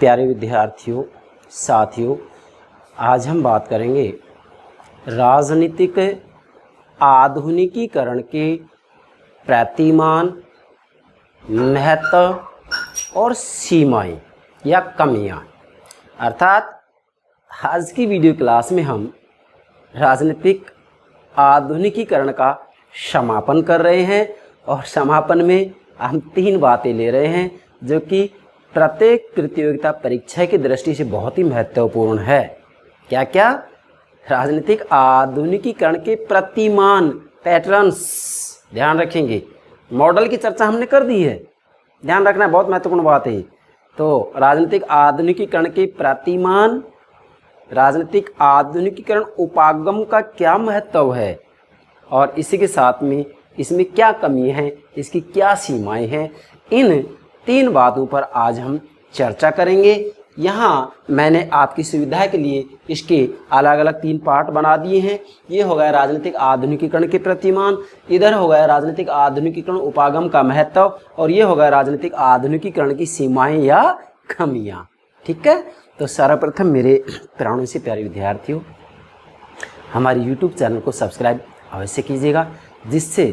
प्यारे विद्यार्थियों, साथियों, आज हम बात करेंगे राजनीतिक आधुनिकीकरण के प्रतिमान, महत्व और सीमाएं या कमियां। अर्थात आज की वीडियो क्लास में हम राजनीतिक आधुनिकीकरण का समापन कर रहे हैं और समापन में हम 3 बातें ले रहे हैं जो कि प्रत्येक प्रतियोगिता परीक्षा की दृष्टि से बहुत ही महत्वपूर्ण है। क्या क्या? राजनीतिक आधुनिकीकरण के प्रतिमान, पैटर्न्स, ध्यान रखेंगे। मॉडल की चर्चा हमने कर दी है, ध्यान रखना, बहुत महत्वपूर्ण बात है। तो राजनीतिक आधुनिकीकरण के प्रतिमान, राजनीतिक आधुनिकीकरण उपागम का क्या महत्व है और इसी के साथ में इसमें क्या कमी है, इसकी क्या सीमाएं हैं, इन 3 बातों पर आज हम चर्चा करेंगे। यहाँ मैंने आपकी सुविधा के लिए इसके अलग अलग 3 पार्ट बना दिए हैं। ये हो गया राजनीतिक आधुनिकीकरण के प्रतिमान, इधर हो गया राजनीतिक आधुनिकीकरण उपागम का महत्व और ये हो गया राजनीतिक आधुनिकीकरण की सीमाएं या कमियाँ। ठीक है, तो सर्वप्रथम मेरे प्राणों से प्यारे विद्यार्थियों, हमारे YouTube चैनल को सब्सक्राइब अवश्य कीजिएगा, जिससे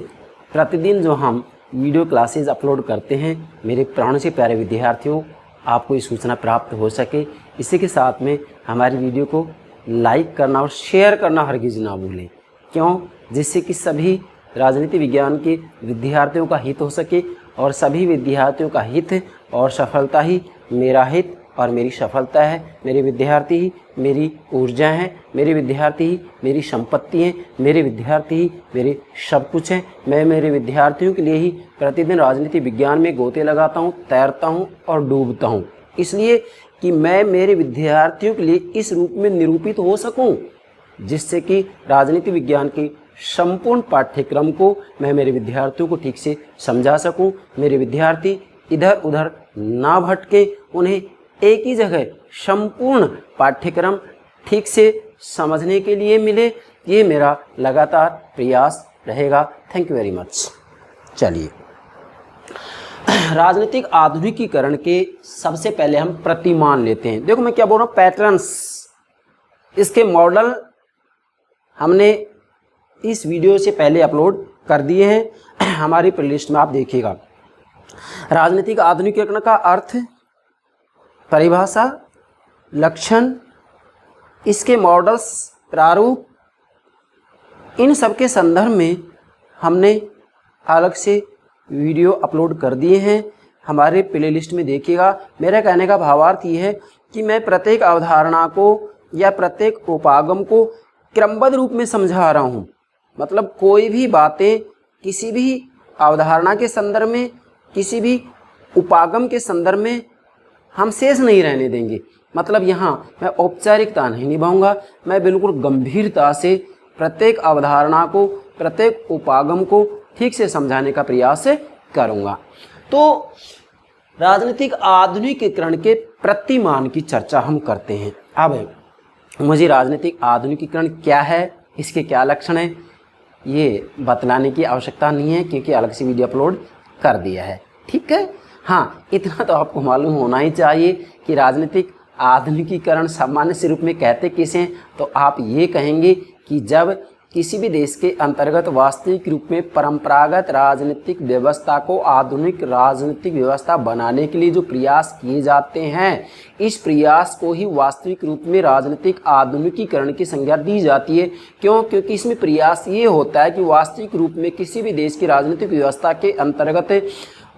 प्रतिदिन जो हम वीडियो क्लासेस अपलोड करते हैं मेरे प्राणों से प्यारे विद्यार्थियों आपको ये सूचना प्राप्त हो सके। इसी के साथ में हमारी वीडियो को लाइक करना और शेयर करना हरगिज़ ना भूलें। क्यों? जिससे कि सभी राजनीति विज्ञान के विद्यार्थियों का हित हो सके और सभी विद्यार्थियों का हित और सफलता ही मेरा हित और मेरी सफलता है। मेरे विद्यार्थी ही मेरी ऊर्जा हैं, मेरे विद्यार्थी ही मेरी संपत्ति हैं, मेरे विद्यार्थी ही मेरे सब कुछ हैं। मैं मेरे विद्यार्थियों के लिए ही प्रतिदिन राजनीति विज्ञान में गोते लगाता हूँ, तैरता हूँ और डूबता हूँ, इसलिए कि मैं मेरे विद्यार्थियों के लिए इस रूप में निरूपित हो सकूँ जिससे कि राजनीति विज्ञान के संपूर्ण पाठ्यक्रम को मैं मेरे विद्यार्थियों को ठीक से समझा सकूँ। मेरे विद्यार्थी इधर उधर ना भटके, उन्हें एक ही जगह संपूर्ण पाठ्यक्रम ठीक से समझने के लिए मिले, ये मेरा लगातार प्रयास रहेगा। Thank you very much. चलिए, राजनीतिक आधुनिकीकरण के सबसे पहले हम प्रतिमान लेते हैं। देखो मैं क्या बोल रहा हूँ, पैटर्न्स। इसके मॉडल हमने इस वीडियो से पहले अपलोड कर दिए हैं, हमारी प्लेलिस्ट में आप देखिएगा। राजनीतिक आधुनिकीकरण का अर्थ, परिभाषा, लक्षण, इसके मॉडल्स, प्रारूप, इन सब के संदर्भ में हमने अलग से वीडियो अपलोड कर दिए हैं, हमारे प्लेलिस्ट में देखिएगा। मेरा कहने का भावार्थ ये है कि मैं प्रत्येक अवधारणा को या प्रत्येक उपागम को क्रमबद्ध रूप में समझा रहा हूँ। मतलब कोई भी बातें किसी भी अवधारणा के संदर्भ में, किसी भी उपागम के संदर्भ में हम शेष नहीं रहने देंगे। मतलब यहाँ मैं औपचारिकता नहीं निभाऊंगा, मैं बिल्कुल गंभीरता से प्रत्येक अवधारणा को, प्रत्येक उपागम को ठीक से समझाने का प्रयास करूँगा। तो राजनीतिक आधुनिकीकरण के प्रतिमान की चर्चा हम करते हैं। अब मुझे राजनीतिक आधुनिकीकरण क्या है, इसके क्या लक्षण हैं, ये बतलाने की आवश्यकता नहीं है क्योंकि अलग से वीडियो अपलोड कर दिया है। ठीक है, हाँ, इतना तो आपको मालूम होना ही चाहिए कि राजनीतिक आधुनिकीकरण सामान्य से रूप में कहते किसे हैं, तो आप ये कहेंगे कि जब किसी भी देश के अंतर्गत वास्तविक रूप में परंपरागत राजनीतिक व्यवस्था को आधुनिक राजनीतिक व्यवस्था बनाने के लिए जो प्रयास किए जाते हैं, इस प्रयास को ही वास्तविक रूप में राजनीतिक आधुनिकीकरण की संज्ञा दी जाती है। क्यों? क्योंकि इसमें प्रयास ये होता है कि वास्तविक रूप में किसी भी देश की राजनीतिक व्यवस्था के अंतर्गत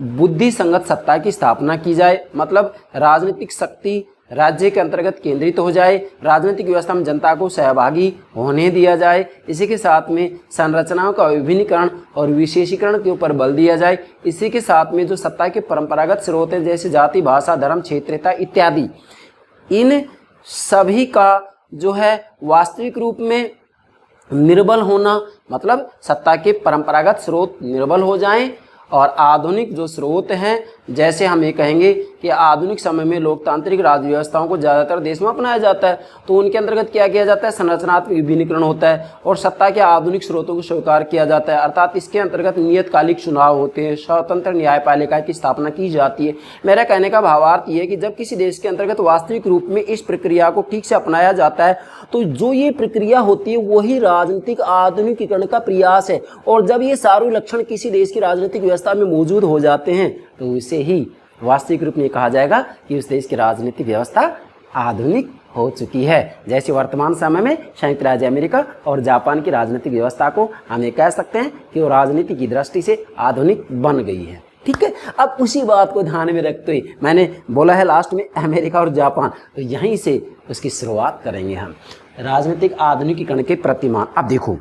बुद्धि संगत सत्ता की स्थापना की जाए। मतलब राजनीतिक शक्ति राज्य के अंतर्गत केंद्रित हो जाए, राजनीतिक व्यवस्था में जनता को सहभागी होने दिया जाए। इसी के साथ में संरचनाओं का विभिन्नीकरण और विशेषीकरण के ऊपर बल दिया जाए। इसी के साथ में जो सत्ता के परंपरागत स्रोत हैं जैसे जाति, भाषा, धर्म, क्षेत्रीयता इत्यादि, इन सभी का जो है वास्तविक रूप में निर्बल होना, मतलब सत्ता के परंपरागत स्रोत निर्बल हो जाएं और आधुनिक जो स्रोत हैं, जैसे हम ये कहेंगे कि आधुनिक समय में लोकतांत्रिक राज्य व्यवस्थाओं को ज़्यादातर देश में अपनाया जाता है, तो उनके अंतर्गत क्या किया जाता है, संरचनात्मक विभिन्नीकरण होता है और सत्ता के आधुनिक स्रोतों को स्वीकार किया जाता है। अर्थात इसके अंतर्गत नियतकालिक चुनाव होते हैं, स्वतंत्र न्यायपालिका की स्थापना की जाती है। मेरा कहने का भावार्थ ये है कि जब किसी देश के अंतर्गत वास्तविक रूप में इस प्रक्रिया को ठीक से अपनाया जाता है तो जो ये प्रक्रिया होती है वही राजनीतिक आधुनिकीकरण का प्रयास है। और जब ये सारे लक्षण किसी देश की राजनीतिक व्यवस्था में मौजूद हो जाते हैं तो इसे ही वास्तविक रूप में कहा जाएगा कि उस देश की राजनीतिक व्यवस्था आधुनिक हो चुकी है। जैसे वर्तमान समय में संयुक्त राज्य अमेरिका और जापान की राजनीतिक व्यवस्था को हम ये कह सकते हैं कि वो राजनीति की दृष्टि से आधुनिक बन गई है। ठीक है, अब उसी बात को ध्यान में रखते हुए मैंने बोला है लास्ट में अमेरिका और जापान, तो यहीं से उसकी शुरुआत करेंगे हम राजनीतिक आधुनिकीकरण के प्रतिमान। अब देखो,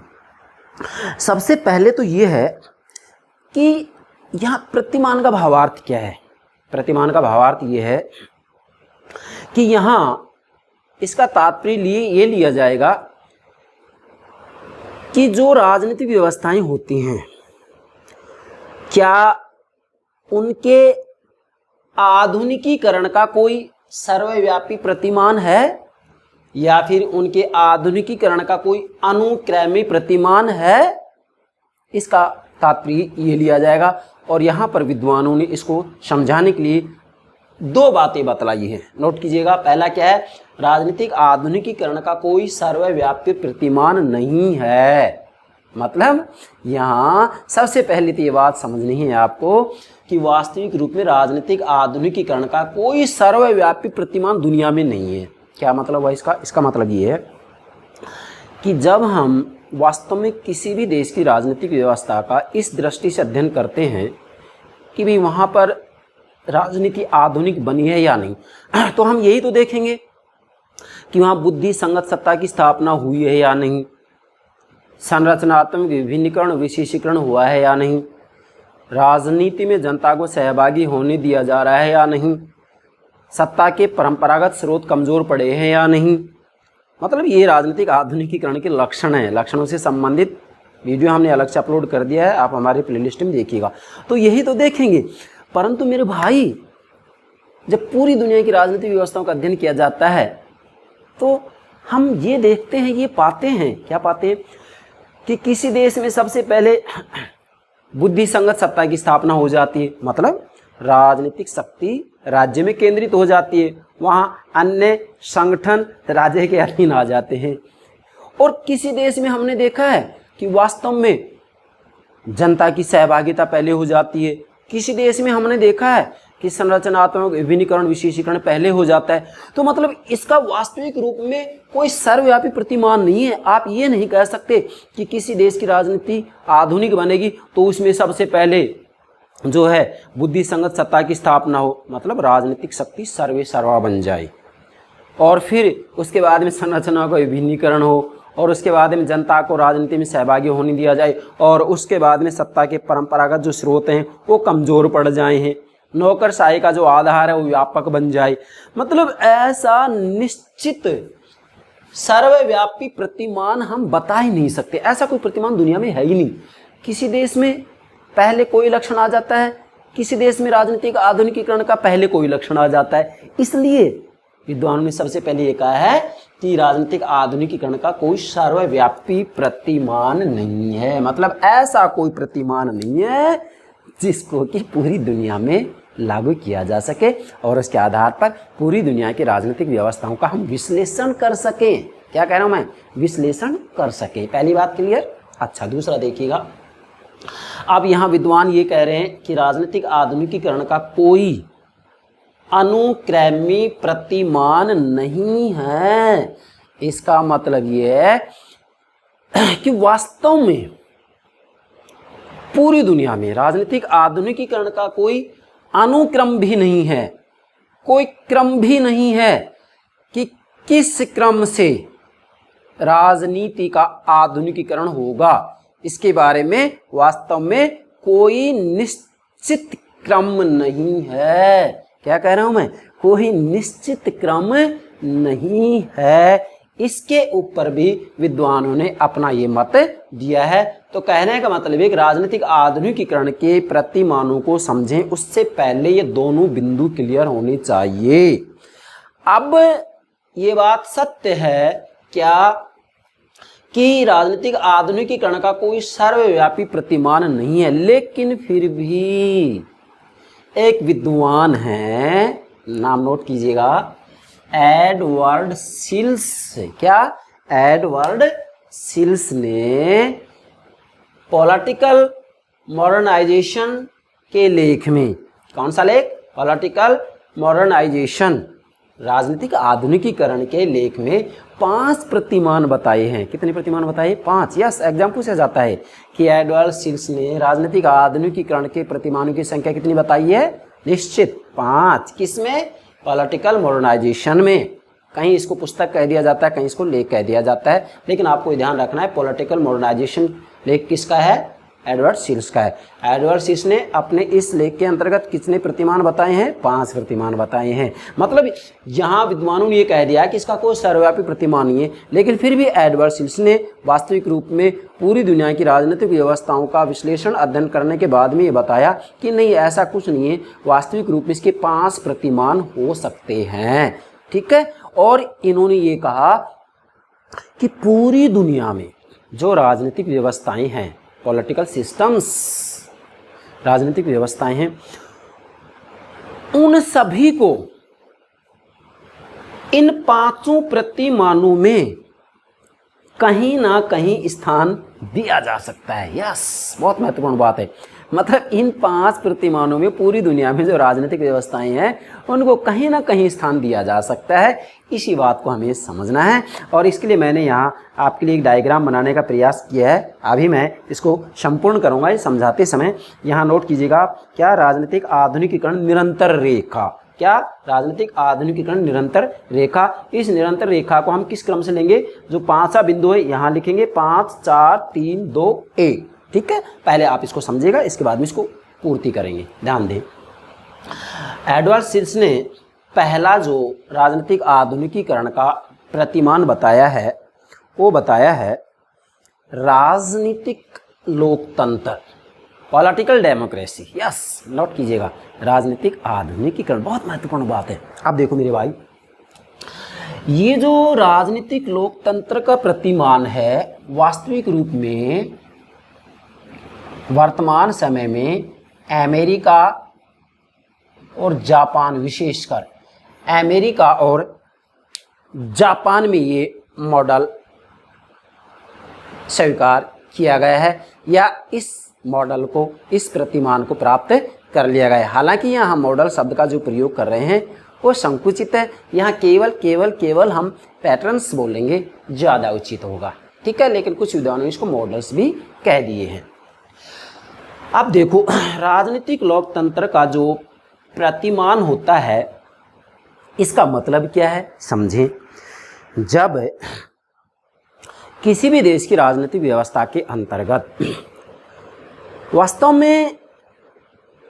सबसे पहले तो ये है कि यहाँ प्रतिमान का भावार्थ क्या है। प्रतिमान का भावार्थ ये है कि यहाँ इसका तात्पर्य ये लिया जाएगा कि जो राजनीतिक व्यवस्थाएं होती हैं क्या उनके आधुनिकीकरण का कोई सर्वव्यापी प्रतिमान है या फिर उनके आधुनिकीकरण का कोई अनुक्रमिक प्रतिमान है, इसका तात्पर्य ये लिया जाएगा। और यहाँ पर विद्वानों ने इसको समझाने के लिए दो बातें बतलाई हैं, नोट कीजिएगा। पहला क्या है, राजनीतिक आधुनिकीकरण का कोई सर्वव्यापी प्रतिमान नहीं है। मतलब यहाँ सबसे पहले तो ये बात समझनी है आपको कि वास्तविक रूप में राजनीतिक आधुनिकीकरण का कोई सर्वव्यापी प्रतिमान दुनिया में नहीं है। क्या मतलब है इसका? इसका मतलब ये है कि जब हम वास्तव में किसी भी देश की राजनीतिक व्यवस्था का इस दृष्टि से अध्ययन करते हैं कि भाई वहाँ पर राजनीति आधुनिक बनी है या नहीं, तो हम यही तो देखेंगे कि वहाँ बुद्धि संगत सत्ता की स्थापना हुई है या नहीं, संरचनात्मक विभिन्नीकरण विशेषीकरण हुआ है या नहीं, राजनीति में जनता को सहभागी होने दिया जा रहा है या नहीं, सत्ता के परंपरागत स्रोत कमजोर पड़े हैं या नहीं। मतलब ये राजनीतिक आधुनिकीकरण के लक्षण हैं। लक्षणों से संबंधित वीडियो हमने अलग से अपलोड कर दिया है, आप हमारे प्लेलिस्ट में देखिएगा। तो यही तो देखेंगे। परंतु मेरे भाई, जब पूरी दुनिया की राजनीतिक व्यवस्थाओं का अध्ययन किया जाता है तो हम ये देखते हैं, ये पाते हैं, क्या पाते हैं कि किसी देश में सबसे पहले बुद्धि संगत सत्ता की स्थापना हो जाती है। मतलब राजनीतिक शक्ति राज्य में केंद्रित हो जाती है, वहाँ अन्य संगठन राज्य के अधीन आ जाते हैं। और किसी देश में हमने देखा है कि वास्तव में जनता की सहभागिता पहले हो जाती है। किसी देश में हमने देखा है कि संरचनात्मक विभिन्नीकरण विशेषीकरण पहले हो जाता है। तो मतलब इसका वास्तविक रूप में कोई सर्वव्यापी प्रतिमान नहीं है। आप ये नहीं कह सकते कि किसी देश की राजनीति आधुनिक बनेगी तो उसमें सबसे पहले जो है बुद्धि संगत सत्ता की स्थापना हो, मतलब राजनीतिक शक्ति सर्वे सर्वा बन जाए, और फिर उसके बाद में संरचना का विभिन्नीकरण हो, और उसके बाद में जनता को राजनीति में सहभागी होने दिया जाए, और उसके बाद में सत्ता के परंपरागत जो स्रोत हैं वो कमज़ोर पड़ जाए हैं, नौकरशाही का जो आधार है वो व्यापक बन जाए। मतलब ऐसा निश्चित सर्वव्यापी प्रतिमान हम बता ही नहीं सकते। ऐसा कोई प्रतिमान दुनिया में है ही नहीं। किसी देश में पहले कोई लक्षण आ जाता है, किसी देश में राजनीतिक आधुनिकीकरण का पहले कोई लक्षण आ जाता है। इसलिए विद्वानों ने सबसे पहले ये कहा है कि राजनीतिक आधुनिकीकरण का कोई सर्वव्यापी प्रतिमान नहीं है। मतलब ऐसा कोई प्रतिमान नहीं है जिसको कि पूरी दुनिया में लागू किया जा सके और उसके आधार पर पूरी दुनिया की राजनीतिक व्यवस्थाओं का हम विश्लेषण कर सकें। क्या कह रहा हूं मैं? विश्लेषण कर सकें। पहली बात क्लियर। अच्छा, दूसरा देखिएगा। अब यहाँ विद्वान ये कह रहे हैं कि राजनीतिक आधुनिकीकरण का कोई अनुक्रमी प्रतिमान नहीं है। इसका मतलब ये है कि वास्तव में पूरी दुनिया में राजनीतिक आधुनिकीकरण का कोई अनुक्रम भी नहीं है, कोई क्रम भी नहीं है कि किस क्रम से राजनीति का आधुनिकीकरण होगा। इसके बारे में वास्तव में कोई निश्चित क्रम नहीं है। क्या कह रहा हूं मैं? कोई निश्चित क्रम नहीं है। इसके ऊपर भी विद्वानों ने अपना ये मत दिया है। तो कहने का मतलब है कि राजनीतिक आधुनिकीकरण के प्रतिमानों को समझें उससे पहले ये दोनों बिंदु क्लियर होने चाहिए। अब ये बात सत्य है क्या कि राजनीतिक आधुनिकीकरण का कोई सर्वव्यापी प्रतिमान नहीं है, लेकिन फिर भी एक विद्वान है, नाम नोट कीजिएगा, एडवर्ड सिल्स। क्या? एडवर्ड सिल्स ने पॉलिटिकल मॉडर्नाइजेशन के लेख में, कौन सा लेख? पॉलिटिकल मॉडर्नाइजेशन, राजनीतिक आधुनिकीकरण के लेख में 5 प्रतिमान बताए हैं। कितने प्रतिमान बताए? 5। यस, एग्जाम पूछा जाता है कि एडवर्ड सिल्स ने राजनीतिक आधुनिकीकरण के प्रतिमानों की संख्या कितनी बताई है? निश्चित 5। किसमें? पॉलिटिकल मॉडर्नाइजेशन में। कहीं इसको पुस्तक कह दिया जाता है, कहीं इसको लेख कह दिया जाता है, लेकिन आपको ध्यान रखना है पॉलिटिकल मॉडर्नाइजेशन लेख किसका है? एडवर्ड सिल्स का है। एडवर्ड सिल्स ने अपने इस लेख के अंतर्गत कितने प्रतिमान बताए हैं? 5 प्रतिमान बताए हैं। मतलब यहाँ विद्वानों ने ये कह दिया कि इसका कोई सर्वव्यापी प्रतिमान नहीं है, लेकिन फिर भी एडवर्ड सिल्स ने वास्तविक रूप में पूरी दुनिया की राजनीतिक व्यवस्थाओं का विश्लेषण अध्ययन करने के बाद में ये बताया कि नहीं, ऐसा कुछ नहीं है, वास्तविक रूप में इसके 5 प्रतिमान हो सकते हैं। ठीक है। और इन्होंने ये कहा कि पूरी दुनिया में जो राजनीतिक व्यवस्थाएं हैं, पॉलिटिकल सिस्टम्स, राजनीतिक व्यवस्थाएं हैं, उन सभी को इन 5 प्रतिमानों में कहीं ना कहीं स्थान दिया जा सकता है। यस, बहुत महत्वपूर्ण बात है। मतलब इन 5 प्रतिमानों में पूरी दुनिया में जो राजनीतिक व्यवस्थाएं हैं उनको कहीं ना कहीं स्थान दिया जा सकता है। इसी बात को हमें समझना है और इसके लिए मैंने यहाँ आपके लिए एक डायग्राम बनाने का प्रयास किया है। अभी मैं इसको संपूर्ण करूँगा ये समझाते समय। यहाँ नोट कीजिएगा, क्या? राजनीतिक आधुनिकीकरण निरंतर रेखा। क्या? राजनीतिक आधुनिकीकरण निरंतर रेखा। इस निरंतर रेखा को हम किस क्रम से लेंगे? जो 5वां बिंदु है यहाँ लिखेंगे 5 4 3 2 1। ठीक है, पहले आप इसको समझिएगा, इसके बाद में इसको पूर्ति करेंगे। ध्यान दें, एडवर्ड सिल्स ने पहला जो राजनीतिक आधुनिकीकरण का प्रतिमान बताया है वो बताया है राजनीतिक लोकतंत्र, पॉलिटिकल डेमोक्रेसी। यस, नोट कीजिएगा, राजनीतिक आधुनिकीकरण बहुत महत्वपूर्ण बात है। अब देखो मेरे भाई, ये जो राजनीतिक लोकतंत्र का प्रतिमान है वास्तविक रूप में वर्तमान समय में अमेरिका और जापान, विशेषकर अमेरिका और जापान में ये मॉडल स्वीकार किया गया है या इस मॉडल को, इस प्रतिमान को प्राप्त कर लिया गया है। हालांकि यहाँ हम मॉडल शब्द का जो प्रयोग कर रहे हैं वो संकुचित है। यहाँ केवल हम पैटर्न्स बोलेंगे, ज़्यादा उचित होगा। ठीक है, लेकिन कुछ विद्वानों ने इसको मॉडल्स भी कह दिए हैं। अब देखो, राजनीतिक लोकतंत्र का जो प्रतिमान होता है इसका मतलब क्या है समझें। जब किसी भी देश की राजनीतिक व्यवस्था के अंतर्गत वास्तव में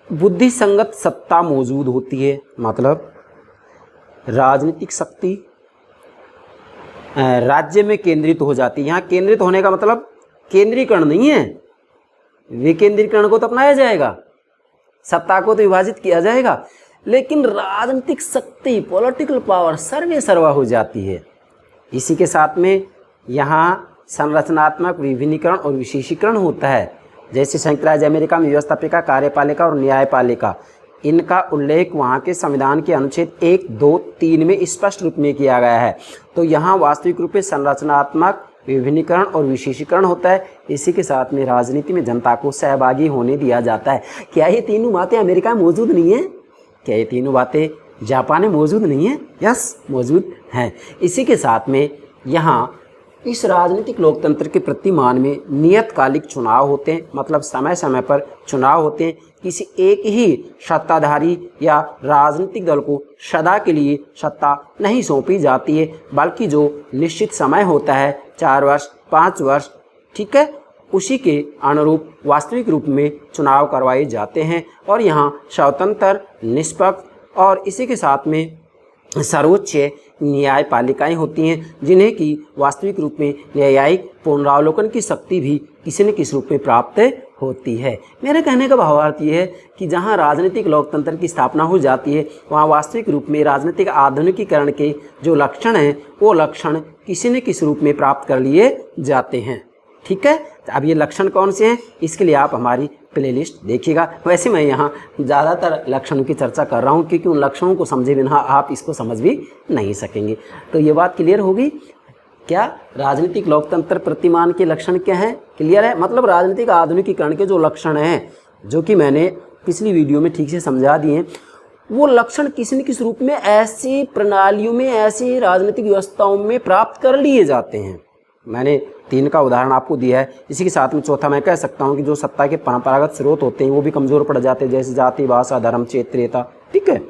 बुद्धिसंगत सत्ता मौजूद होती है, मतलब राजनीतिक शक्ति राज्य में केंद्रित हो जाती है। यहाँ केंद्रित होने का मतलब केंद्रीकरण नहीं है, विकेंद्रीकरण को तो अपनाया जाएगा, सत्ता को तो विभाजित किया जाएगा, लेकिन राजनीतिक शक्ति, पॉलिटिकल पावर सर्वे सर्वा हो जाती है। इसी के साथ में यहाँ संरचनात्मक विभिन्नीकरण और विशेषीकरण होता है। जैसे संयुक्त राज्य अमेरिका में व्यवस्थापिका, कार्यपालिका और न्यायपालिका, इनका उल्लेख वहाँ के संविधान के अनुच्छेद 1, 2, 3 में स्पष्ट रूप में किया गया है। तो यहाँ वास्तविक रूप में संरचनात्मक विभिन्नीकरण और विशेषीकरण होता है। इसी के साथ में राजनीति में जनता को सहभागी होने दिया जाता है। क्या ये तीनों बातें अमेरिका में मौजूद नहीं है? क्या ये तीनों बातें जापान में मौजूद नहीं है? यस, मौजूद हैं। इसी के साथ में यहाँ इस राजनीतिक लोकतंत्र के प्रतिमान में नियतकालिक चुनाव होते हैं, मतलब समय समय पर चुनाव होते हैं। किसी एक ही सत्ताधारी या राजनीतिक दल को सदा के लिए सत्ता नहीं सौंपी जाती है, बल्कि जो निश्चित समय होता है 4 वर्ष, 5 वर्ष, ठीक है, उसी के अनुरूप वास्तविक रूप में चुनाव करवाए जाते हैं। और यहाँ स्वतंत्र, निष्पक्ष और इसी के साथ में सर्वोच्च न्यायपालिकाएं होती हैं, जिन्हें कि वास्तविक रूप में न्यायिक पुनरावलोकन की शक्ति भी किसी न किसी रूप में प्राप्त होती है। मेरे कहने का भावार्थ ये है कि जहां राजनीतिक लोकतंत्र की स्थापना हो जाती है, वहां वास्तविक रूप में राजनीतिक आधुनिकीकरण के जो लक्षण हैं वो लक्षण किसी न किसी रूप में प्राप्त कर लिए जाते हैं। ठीक है, अब ये लक्षण कौन से हैं, इसके लिए आप हमारी प्लेलिस्ट देखिएगा। वैसे मैं यहाँ ज़्यादातर लक्षणों की चर्चा कर रहा हूँ, क्योंकि उन लक्षणों को समझे बिना आप इसको समझ भी नहीं सकेंगे। तो ये बात क्लियर होगी क्या? राजनीतिक लोकतंत्र प्रतिमान के लक्षण क्या हैं? क्लियर है? मतलब राजनीतिक आधुनिकीकरण के जो लक्षण हैं, जो कि मैंने पिछली वीडियो में ठीक से समझा दिए हैं, वो लक्षण किसी न किसी रूप में ऐसी प्रणालियों में, ऐसी राजनीतिक व्यवस्थाओं में प्राप्त कर लिए जाते हैं। मैंने 3 का उदाहरण आपको दिया है। इसी के साथ में चौथा मैं कह सकता हूँ कि जो सत्ता के परंपरागत स्रोत होते हैं वो भी कमज़ोर पड़ जाते हैं, जैसे जाति, भाषा, धर्म, क्षेत्रीयता। ठीक है,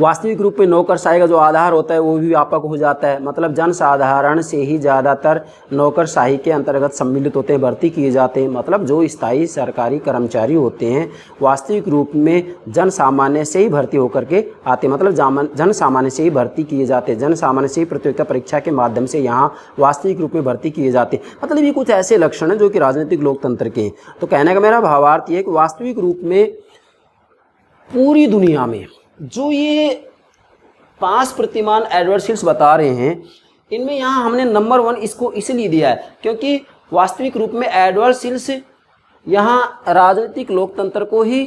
वास्तविक रूप में नौकरशाही का जो आधार होता है वो भी व्यापक हो जाता है। मतलब जन साधारण से ही ज़्यादातर नौकरशाही के अंतर्गत सम्मिलित होते हैं, भर्ती किए जाते हैं। मतलब जो स्थायी सरकारी कर्मचारी होते हैं वास्तविक रूप में जन सामान्य से ही भर्ती होकर के आते हैं। मतलब जन सामान्य से ही भर्ती किए जाते हैं, जन सामान्य से ही प्रतियोगिता परीक्षा के माध्यम से यहाँ वास्तविक रूप में भर्ती किए जाते हैं। मतलब ये कुछ ऐसे लक्षण हैं जो कि राजनीतिक लोकतंत्र के हैं। तो कहने का मेरा भावार्थ ये है कि वास्तविक रूप में पूरी दुनिया में जो ये 5 प्रतिमान एडवर्सिल्स बता रहे हैं, इनमें यहाँ हमने नंबर 1 इसको इसलिए दिया है क्योंकि वास्तविक रूप में एडवर्सिल्स यहाँ राजनीतिक लोकतंत्र को ही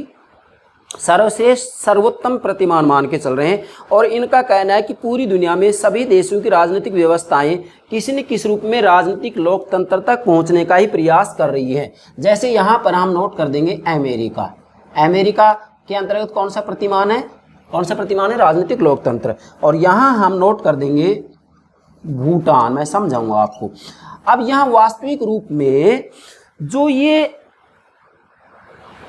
सर्वश्रेष्ठ सर्वोत्तम प्रतिमान मान के चल रहे हैं। और इनका कहना है कि पूरी दुनिया में सभी देशों की राजनीतिक व्यवस्थाएं किसी न किसी रूप में राजनीतिक लोकतंत्र तक पहुँचने का ही प्रयास कर रही है। जैसे यहाँ पर हम नोट कर देंगे अमेरिका। अमेरिका के अंतर्गत कौन सा प्रतिमान है? कौन सा प्रतिमान है? राजनीतिक लोकतंत्र। और यहाँ हम नोट कर देंगे भूटान। मैं समझाऊंगा आपको। अब यहाँ वास्तविक रूप में जो ये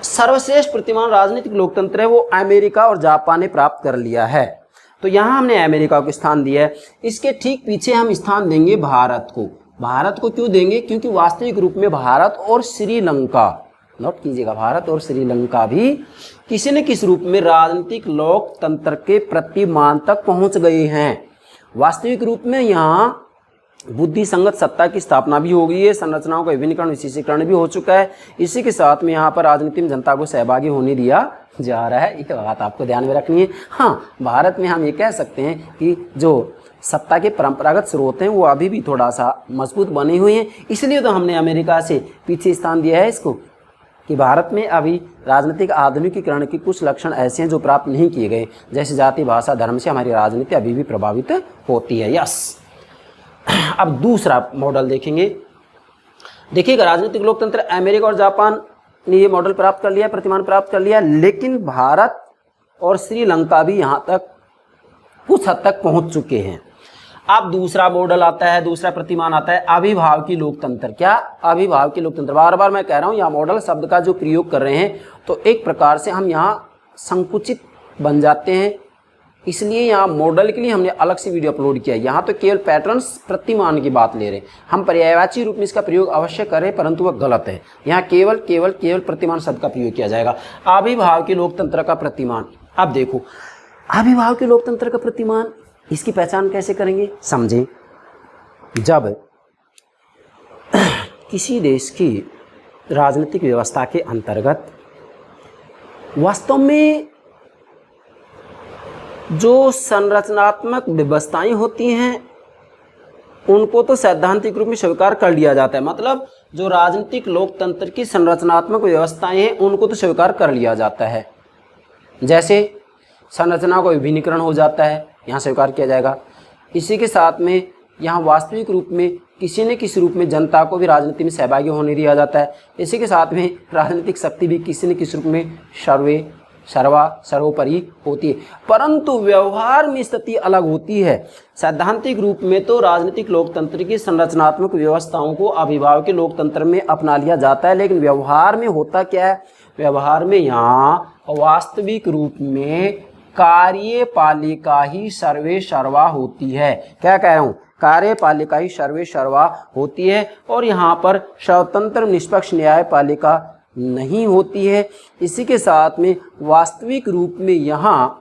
सर्वश्रेष्ठ प्रतिमान राजनीतिक लोकतंत्र है वो अमेरिका और जापान ने प्राप्त कर लिया है। तो यहाँ हमने अमेरिका को स्थान दिया है। इसके ठीक पीछे हम स्थान देंगे भारत को। भारत को क्यों देंगे? क्योंकि वास्तविक रूप में भारत और श्रीलंका, नोट कीजिएगा, भारत और श्रीलंका भी किसी न किसी रूप में राजनीतिक लोकतंत्र के प्रतिमान तक पहुंच गए हैं। वास्तविक रूप में यहाँ बुद्धि संगत सत्ता की स्थापना भी हो गई है, संरचनाओं का विभिन्नीकरण विशेषीकरण भी हो चुका है। इसी के साथ में यहाँ पर राजनीति में जनता को सहभागी होने दिया जा रहा है। ये बात आपको ध्यान में रखनी है। हाँ, भारत में हम ये कह सकते हैं कि जो सत्ता के परंपरागत स्रोत हैं वो अभी भी थोड़ा सा मजबूत बने हुए हैं। इसलिए तो हमने अमेरिका से पीछे स्थान दिया है इसको, कि भारत में अभी राजनीतिक आधुनिकीकरण के कुछ लक्षण ऐसे हैं जो प्राप्त नहीं किए गए, जैसे जाति, भाषा, धर्म से हमारी राजनीति अभी भी प्रभावित होती है। यस, अब दूसरा मॉडल देखेंगे। देखिएगा, राजनीतिक लोकतंत्र अमेरिका और जापान ने ये मॉडल प्राप्त कर लिया, प्रतिमान प्राप्त कर लिया, लेकिन भारत और श्रीलंका भी यहाँ तक कुछ हद तक पहुँच चुके हैं। अब दूसरा मॉडल आता है, दूसरा प्रतिमान आता है अभिभाव की लोकतंत्र। क्या? अभिभाव की लोकतंत्र। बार बार मैं कह रहा हूँ यहाँ मॉडल शब्द का जो प्रयोग कर रहे हैं तो एक प्रकार से हम यहाँ संकुचित बन जाते हैं, इसलिए यहाँ मॉडल के लिए हमने अलग से वीडियो अपलोड किया। यहाँ तो केवल पैटर्न्स प्रतिमान की बात ले रहे हैं। हम पर्यायवाची रूप में इसका प्रयोग अवश्य करें, परंतु वह गलत है। यहाँ केवल केवल केवल प्रतिमान शब्द का प्रयोग किया जाएगा। अभिभाव की लोकतंत्र का प्रतिमान। अब देखो, अभिभाव के लोकतंत्र का प्रतिमान, इसकी पहचान कैसे करेंगे? समझें, जब किसी देश की राजनीतिक व्यवस्था के अंतर्गत वास्तव में जो संरचनात्मक व्यवस्थाएं होती हैं उनको तो सैद्धांतिक रूप में स्वीकार कर लिया जाता है। मतलब जो राजनीतिक लोकतंत्र की संरचनात्मक व्यवस्थाएं हैं उनको तो स्वीकार कर लिया जाता है। जैसे संरचना का विभिन्नीकरण हो जाता है, यहाँ स्वीकार किया जाएगा। इसी के साथ में यहाँ वास्तविक रूप में किसी न किसी रूप में जनता को भी राजनीति में सहभागी होने दिया जाता है। इसी के साथ में राजनीतिक शक्ति भी किसी न किसी रूप में सर्वोपरि होती है, परंतु व्यवहार में स्थिति अलग होती है। सैद्धांतिक रूप में तो राजनीतिक लोकतंत्र की संरचनात्मक व्यवस्थाओं को अभिभाव के लोकतंत्र में अपना लिया जाता है, लेकिन व्यवहार में होता क्या है? व्यवहार में यहाँ वास्तविक रूप में कार्यपालिका ही सर्वे सर्वा होती है। क्या कह रहा हूँ? कार्यपालिका ही सर्वे सर्वा होती है और यहाँ पर स्वतंत्र निष्पक्ष न्यायपालिका नहीं होती है। इसी के साथ में वास्तविक रूप में यहाँ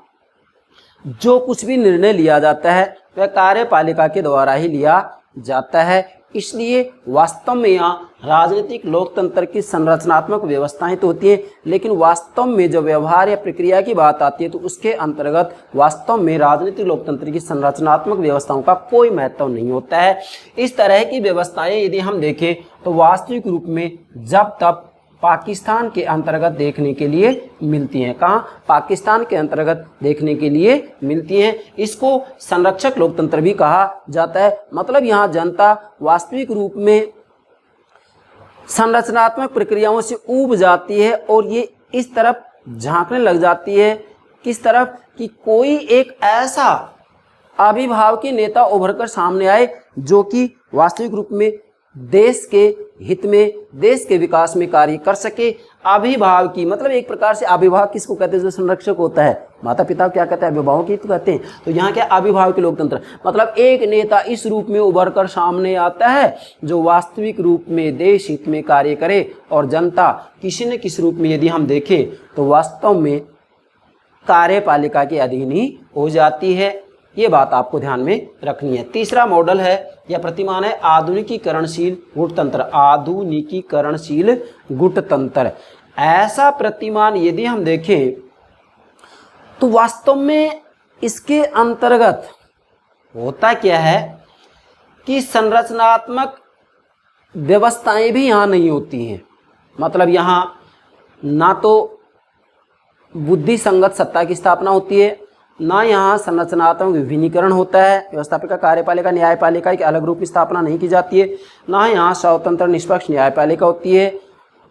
जो कुछ भी निर्णय लिया जाता है वह कार्यपालिका के द्वारा ही लिया जाता है। इसलिए वास्तव में यहाँ राजनीतिक लोकतंत्र की संरचनात्मक व्यवस्थाएं तो होती हैं, लेकिन वास्तव में जो व्यवहार या प्रक्रिया की बात आती है तो उसके अंतर्गत वास्तव में राजनीतिक लोकतंत्र की संरचनात्मक व्यवस्थाओं का कोई महत्व नहीं होता है। इस तरह की व्यवस्थाएं यदि हम देखें तो वास्तविक रूप में जब तब पाकिस्तान के अंतर्गत देखने के लिए मिलती हैं। कहाँ? पाकिस्तान के अंतर्गत देखने के लिए मिलती हैं। इसको संरक्षक लोकतंत्र भी कहा जाता है। मतलब यहाँ जनता वास्तविक रूप में संरचनात्मक प्रक्रियाओं से ऊब जाती है और ये इस तरफ झांकने लग जाती है। किस तरफ? कि कोई एक ऐसा अभिभावकीय नेता उभर कर सामने आए जो कि वास्तविक रूप में देश के हित में, देश के विकास में कार्य कर सके। अभिभावक की मतलब एक प्रकार से अभिभावक किसको कहते हैं? जो संरक्षक होता है, माता पिता क्या कहते हैं? अभिभावक ही तो कहते हैं। तो यहाँ क्या? अभिभावक लोकतंत्र। मतलब एक नेता इस रूप में उभर कर सामने आता है जो वास्तविक रूप में देश हित में कार्य करे, और जनता किसी न किसी रूप में यदि हम देखें तो वास्तव में कार्यपालिका के अधीन ही हो जाती है। ये बात आपको ध्यान में रखनी है। तीसरा मॉडल है या प्रतिमान है आधुनिकीकरणशील गुटतंत्र। आधुनिकीकरणशील गुटतंत्र, ऐसा प्रतिमान यदि हम देखें तो वास्तव में इसके अंतर्गत होता क्या है कि संरचनात्मक व्यवस्थाएं भी यहाँ नहीं होती हैं। मतलब यहाँ ना तो बुद्धि संगत सत्ता की स्थापना होती है, ना यहाँ संरचनात्मक विभिन्नीकरण होता है, व्यवस्थापिका, कार्यपालिका, न्यायपालिका की अलग रूप में स्थापना नहीं की जाती है, ना यहाँ स्वतंत्र निष्पक्ष न्यायपालिका होती है,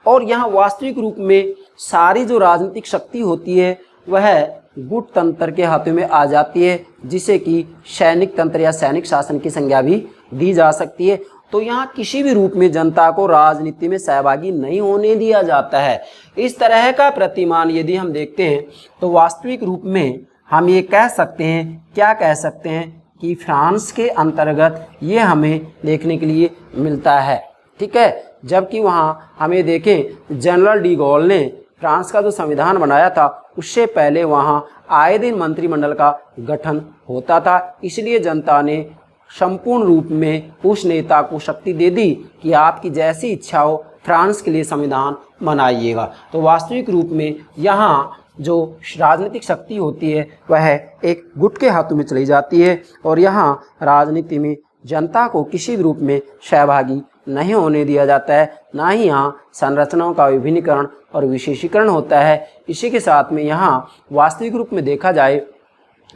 और यहाँ वास्तविक रूप में सारी जो राजनीतिक शक्ति होती है वह गुट तंत्र के हाथों में आ जाती है, जिसे कि सैनिक तंत्र या सैनिक शासन की संज्ञा भी दी जा सकती है। तो यहाँ किसी भी रूप में जनता को राजनीति में सहभागी नहीं होने दिया जाता है। इस तरह का प्रतिमान यदि हम देखते हैं तो वास्तविक रूप में हम ये कह सकते हैं, क्या कह सकते हैं कि फ्रांस के अंतर्गत ये हमें देखने के लिए मिलता है। ठीक है, जबकि वहाँ हमें देखें जनरल डी गॉल ने फ्रांस का जो संविधान बनाया था उससे पहले वहाँ आए दिन मंत्रिमंडल का गठन होता था। इसलिए जनता ने संपूर्ण रूप में उस नेता को शक्ति दे दी कि आपकी जैसी इच्छा हो फ्रांस के लिए संविधान बनाइएगा। तो वास्तविक रूप में यहाँ जो राजनीतिक शक्ति होती है वह एक गुट के हाथों में चली जाती है, और यहाँ राजनीति में जनता को किसी भी रूप में सहभागी नहीं होने दिया जाता है, ना ही यहाँ संरचनाओं का विभिन्नीकरण और विशेषीकरण होता है। इसी के साथ में यहाँ वास्तविक रूप में देखा जाए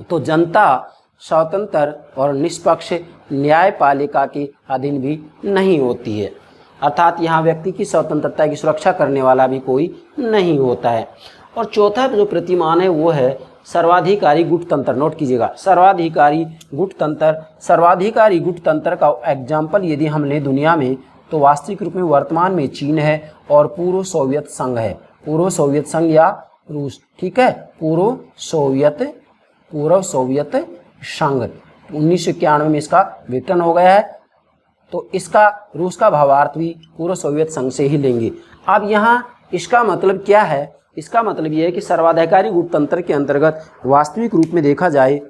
तो जनता स्वतंत्र और निष्पक्ष न्यायपालिका के अधीन भी नहीं होती है, अर्थात यहाँ व्यक्ति की स्वतंत्रता की सुरक्षा करने वाला भी कोई नहीं होता है। और चौथा जो प्रतिमान है वो है सर्वाधिकारी गुटतंत्र। नोट कीजिएगा, सर्वाधिकारी गुटतंत्र। सर्वाधिकारी गुटतंत्र का एग्जाम्पल यदि हम लें दुनिया में तो वास्तविक रूप में वर्तमान में चीन है और पूर्व सोवियत संघ है। पूर्व सोवियत संघ या रूस, ठीक है, पूर्व सोवियत संघ 1991 में इसका विघटन हो गया है, तो इसका रूस का भावार्थ भी पूर्व सोवियत संघ से ही लेंगे। अब यहाँ इसका मतलब क्या है? इसका मतलब यह है कि सर्वाधिकारी गुटतंत्र के अंतर्गत वास्तविक रूप में देखा जाए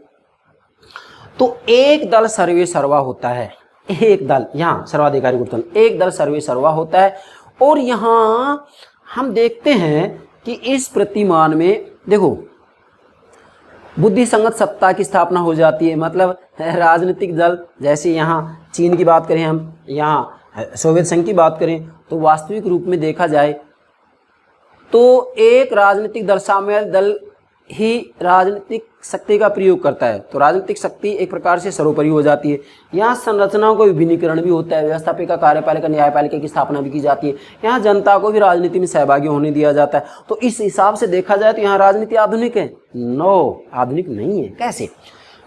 तो एक दल सर्वे सर्वा होता है। एक दल, यहाँ सर्वाधिकारी गुटतंत्र, एक दल सर्वे सर्वा होता है। और यहाँ हम देखते हैं कि इस प्रतिमान में देखो बुद्धि संगत सत्ता की स्थापना हो जाती है। मतलब राजनीतिक दल, जैसे यहाँ चीन की बात करें, हम यहाँ सोवियत संघ की बात करें, तो वास्तविक रूप में देखा जाए तो एक राजनीतिक दल, साम्यवादी दल ही राजनीतिक शक्ति का प्रयोग करता है, तो राजनीतिक शक्ति एक प्रकार से सर्वोपरि हो जाती है। यहाँ संरचनाओं का विभिन्नीकरण भी होता है, व्यवस्थापिका, कार्यपालिका, न्यायपालिका की स्थापना भी की जाती है। यहाँ जनता को भी राजनीति में सहभागी होने दिया जाता है। तो इस हिसाब से देखा जाए तो यहाँ राजनीति आधुनिक है? नो, आधुनिक नहीं है। कैसे?